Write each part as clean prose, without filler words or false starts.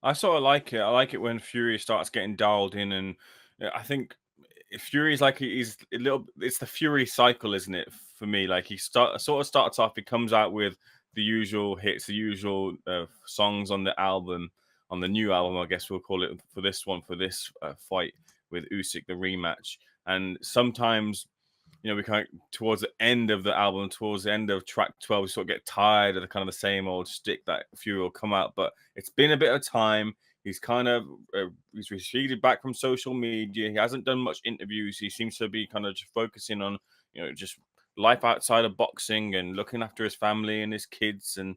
I sort of like it. I like it when Fury starts getting dialed in, and I think Fury's like he's a little. It's the Fury cycle, isn't it? For me, like sort of starts off. He comes out with the usual hits, the usual songs on the album, on the new album, I guess we'll call it for this one, for this fight with Usyk, the rematch. And sometimes, we kind of towards the end of the album, towards the end of track 12, we sort of get tired of the kind of the same old stick that Fury will come out. But it's been a bit of time. He's kind of he's receded back from social media. He hasn't done much interviews. He seems to be kind of just focusing on just life outside of boxing and looking after his family and his kids and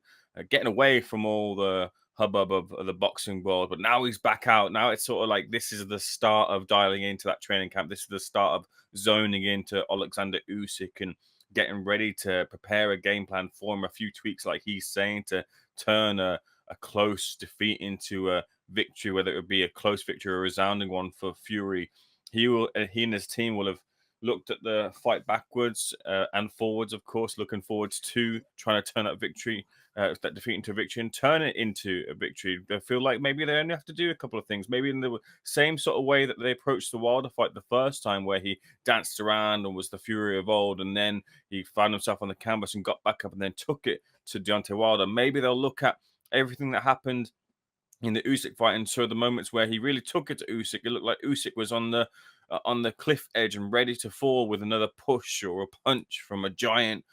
getting away from all the hubbub of the boxing world. But now he's back out. Now it's sort of like this is the start of dialing into that training camp. This is the start of zoning into Alexander Usyk and getting ready to prepare a game plan for him. A few tweaks, like he's saying, to turn a close defeat into a victory, whether it would be a close victory or a resounding one for Fury. He and his team will have looked at the fight backwards and forwards, of course, looking forwards to trying to turn that victory, that defeat into a victory and turn it into a victory. They feel like maybe they only have to do a couple of things, maybe in the same sort of way that they approached the Wilder fight the first time, where he danced around and was the Fury of old, and then he found himself on the canvas and got back up and then took it to Deontay Wilder. Maybe they'll look at everything that happened in the Usyk fight, and so the moments where he really took it to Usyk, it looked like Usyk was on the cliff edge and ready to fall with another push or a punch from a giant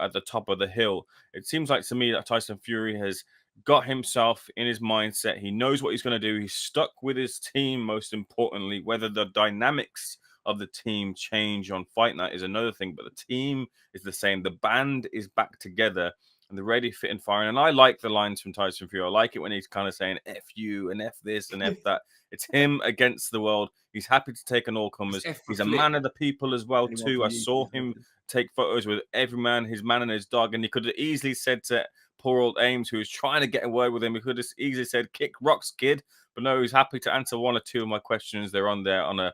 at the top of the hill. It seems like to me that Tyson Fury has got himself in his mindset. He knows what he's going to do. He's stuck with his team, most importantly. Whether the dynamics of the team change on fight night is another thing, but the team is the same. The band is back together and they're ready, fit, and firing. And I like the lines from Tyson Fury. I like it when he's kind of saying F you and F this and F that. It's him against the world. He's happy to take on all comers. He's a man of the people as well, too. I saw him take photos with every man, his man and his dog. And he could have easily said to poor old Ames, who was trying to get a word with him, he could have easily said, kick rocks, kid. But no, he's happy to answer one or two of my questions. They're on there on a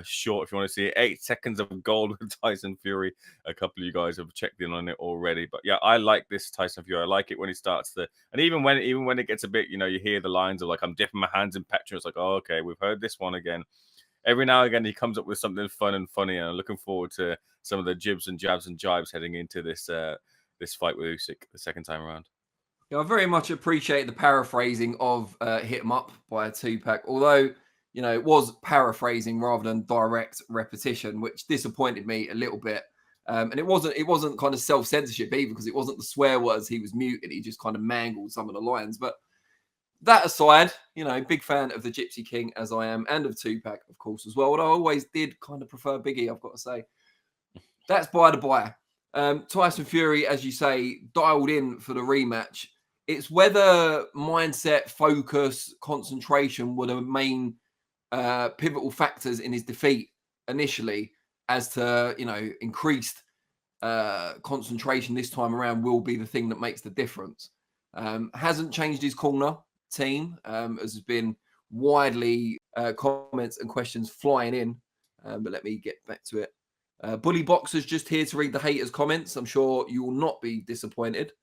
short, if you want to see it. 8 seconds of gold with Tyson Fury. A couple of you guys have checked in on it already, but yeah, I like this Tyson Fury. I like it when he starts and even when it gets a bit, you hear the lines of like, I'm dipping my hands in petrol. It's like, oh, okay, we've heard this one again. Every now and again he comes up with something fun and funny, and I'm looking forward to some of the jibs and jabs and jibes heading into this fight with Usyk the second time around. Yeah, I very much appreciate the paraphrasing of Hit 'Em Up by Tupac, although it was paraphrasing rather than direct repetition, which disappointed me a little bit. And it wasn't kind of self-censorship either, because it wasn't the swear words he was muted. He just kind of mangled some of the lines. But that aside, big fan of the Gypsy King, as I am, and of Tupac, of course, as well. But I always did kind of prefer Biggie, I've got to say. That's by the by. Tyson Fury, as you say, dialed in for the rematch. It's whether mindset, focus, concentration were the main pivotal factors in his defeat initially, as to increased concentration this time around will be the thing that makes the difference. Hasn't changed his corner team, as has been widely comments and questions flying in, but let me get back to it. Bully Boxer's just here to read the haters' comments. I'm sure you will not be disappointed.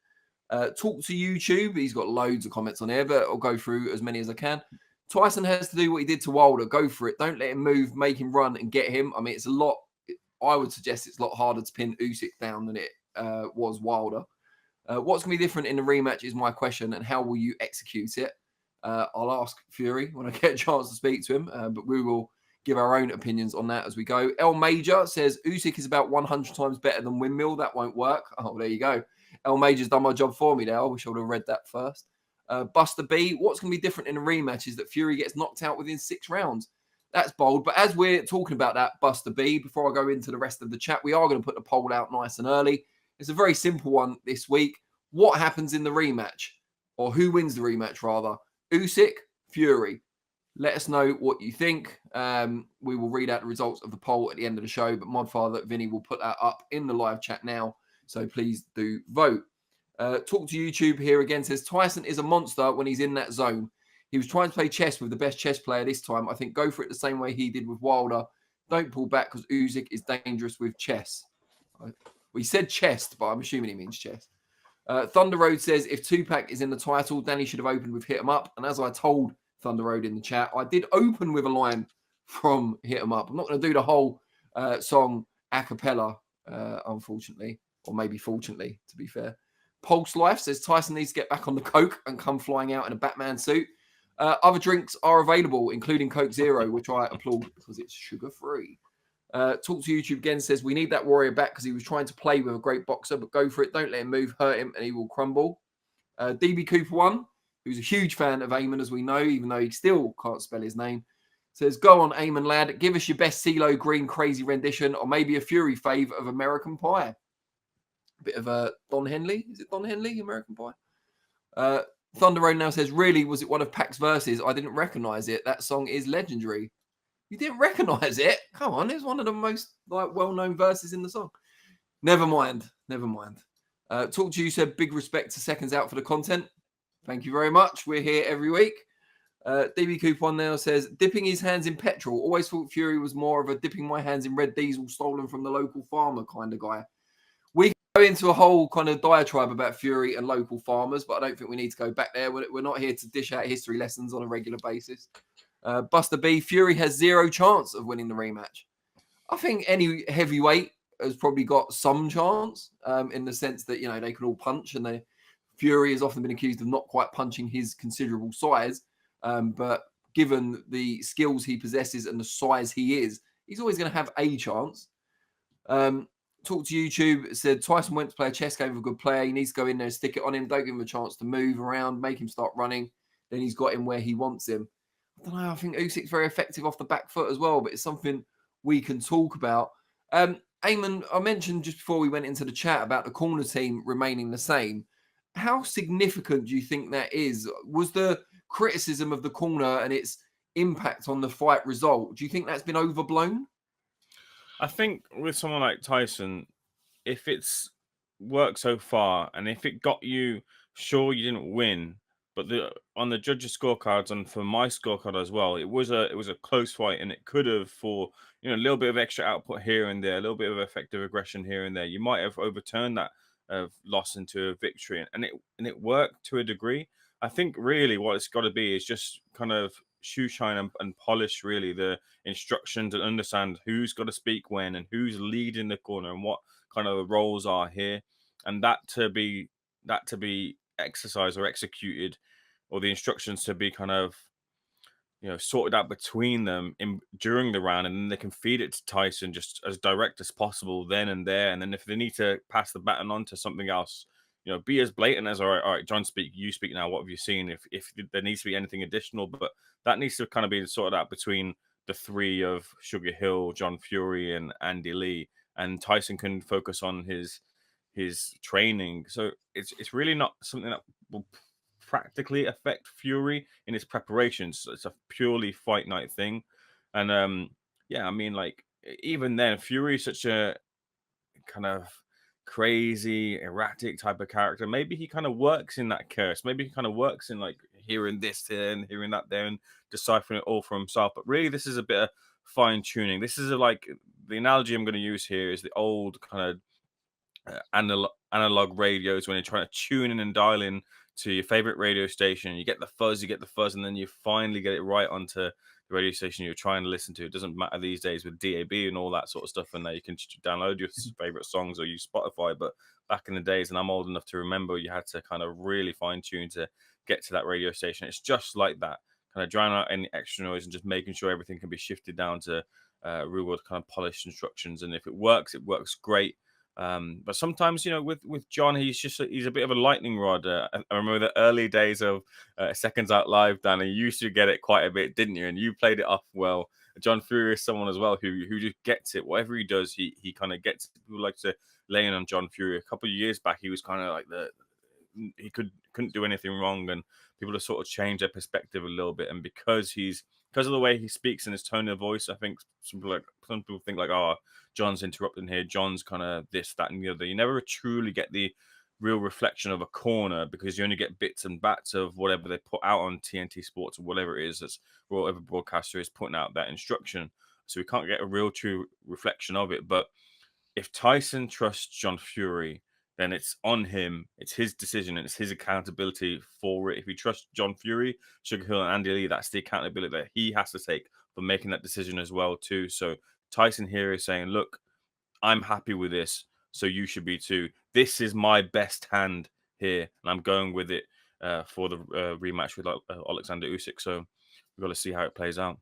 Talk to YouTube. He's got loads of comments on here, but I'll go through as many as I can. Tyson has to do what he did to Wilder. Go for it. Don't let him move. Make him run and get him. I mean, it's a lot. I would suggest it's a lot harder to pin Usyk down than it was Wilder. What's going to be different in the rematch is my question, and how will you execute it? I'll ask Fury when I get a chance to speak to him, but we will give our own opinions on that as we go. El Major says Usyk is about 100 times better than Windmill. That won't work. Oh, there you go. El Major's done my job for me now. I wish I would have read that first. Buster B, what's going to be different in the rematch is that Fury gets knocked out within 6 rounds. That's bold. But as we're talking about that, Buster B, before I go into the rest of the chat, we are going to put the poll out nice and early. It's a very simple one this week. What happens in the rematch? Or who wins the rematch, rather? Usyk, Fury. Let us know what you think. We will read out the results of the poll at the end of the show, but Modfather Vinny will put that up in the live chat now. So please do vote. Talk to YouTube here again says Tyson is a monster when he's in that zone. He was trying to play chess with the best chess player this time. I think go for it the same way he did with Wilder. Don't pull back because Usyk is dangerous with chess. We said chest, but I'm assuming he means chess. Thunder Road says, if Tupac is in the title, Danny should have opened with Hit 'em Up. And as I told Thunder Road in the chat, I did open with a line from Hit 'em Up. I'm not going to do the whole song a cappella, unfortunately, or maybe fortunately, to be fair. Pulse Life says Tyson needs to get back on the coke and come flying out in a Batman suit. Other drinks are available, including Coke Zero, which I applaud because it's sugar-free. Talk to YouTube again says, we need that warrior back because he was trying to play with a great boxer, but go for it. Don't let him move, hurt him, and he will crumble. DB Cooper 1, who's a huge fan of Eamon, as we know, even though he still can't spell his name, says, go on, Eamon, lad. Give us your best CeeLo Green crazy rendition or maybe a Fury fave of American Pie. A bit of a Don Henley. Is it Don Henley, American Pie? Thunder Road now says, really, was it one of Pac's verses? I didn't recognize it. That song is legendary. You didn't recognize it? Come on, it's one of the most well-known verses in the song. Never mind. Talk to you said, big respect to Seconds Out for the content. Thank you very much. We're here every week. DB Coupon now says, dipping his hands in petrol. Always thought Fury was more of a dipping my hands in red diesel stolen from the local farmer kind of guy. We can go into a whole kind of diatribe about Fury and local farmers, but I don't think we need to go back there. We're not here to dish out history lessons on a regular basis. Buster B, Fury has zero chance of winning the rematch. I think any heavyweight has probably got some chance in the sense that, they can all punch, and Fury has often been accused of not quite punching his considerable size. But given the skills he possesses and the size he is, he's always going to have a chance. Talk to YouTube said, Tyson went to play a chess game with a good player. He needs to go in there and stick it on him. Don't give him a chance to move around, make him start running. Then he's got him where he wants him. I don't know. I think Usyk's very effective off the back foot as well, but it's something we can talk about. Eamon, I mentioned just before we went into the chat about the corner team remaining the same. How significant do you think that is? Was the criticism of the corner and its impact on the fight result, do you think that's been overblown? I think with someone like Tyson, if it's worked so far and if it got you, sure, you didn't win, but on the judges' scorecards and for my scorecard as well, it was a close fight, and it could have, for a little bit of extra output here and there, a little bit of effective aggression here and there, you might have overturned that loss into a victory, and it worked to a degree. I think really what it's got to be is just kind of shoe shine and polish really the instructions and understand who's got to speak when and who's leading the corner and what kind of the roles are here, and that to be exercised or executed, or the instructions to be kind of sorted out between them during the round, and then they can feed it to Tyson just as direct as possible then and there. And then if they need to pass the baton on to something else, be as blatant as, all right, John, you speak now. What have you seen? If there needs to be anything additional, but that needs to kind of be sorted out between the three of Sugar Hill, John Fury, and Andy Lee, and Tyson can focus on his training. So it's really not something that will practically affect Fury in his preparations. It's a purely fight night thing. And yeah, I mean, like, even then, Fury is such a kind of crazy, erratic type of character. Maybe he kind of works in that curse. Maybe he kind of works in like hearing this here and hearing that there and deciphering it all for himself. But really, this is a bit of fine tuning. This is like the analogy I'm going to use here is the old kind of analog radios when you're trying to tune in and dial in to your favorite radio station. You get the fuzz, and then you finally get it right onto the radio station you're trying to listen to. It doesn't matter these days with DAB and all that sort of stuff, and that you can download your favorite songs or use Spotify. But back in the days, and I'm old enough to remember, you had to kind of really fine tune to get to that radio station. It's just like that, kind of drowning out any extra noise and just making sure everything can be shifted down to real world kind of polished instructions. And if it works great. But sometimes, with John, he's a bit of a lightning rod. I remember the early days of Seconds Out Live, Dan. You used to get it quite a bit, didn't you? And you played it off well. John Fury is someone as well who just gets it. Whatever he does, he kind of gets it. People like to lay in on John Fury. A couple of years back, he was kind of like he couldn't do anything wrong, and people have sort of changed their perspective a little bit. And because of the way he speaks and his tone of voice, I think some people think like, oh, John's interrupting here. John's kind of this, that, and the other. You never truly get the real reflection of a corner because you only get bits and bats of whatever they put out on TNT Sports or whatever it is, whatever broadcaster is putting out that instruction. So we can't get a real true reflection of it. But if Tyson trusts John Fury, then it's on him. It's his decision and it's his accountability for it. If you trust John Fury, Sugar Hill, and Andy Lee, that's the accountability that he has to take for making that decision as well too. So Tyson here is saying, look, I'm happy with this, so you should be too. This is my best hand here, and I'm going with it for the rematch with Alexander Usyk. So we've got to see how it plays out.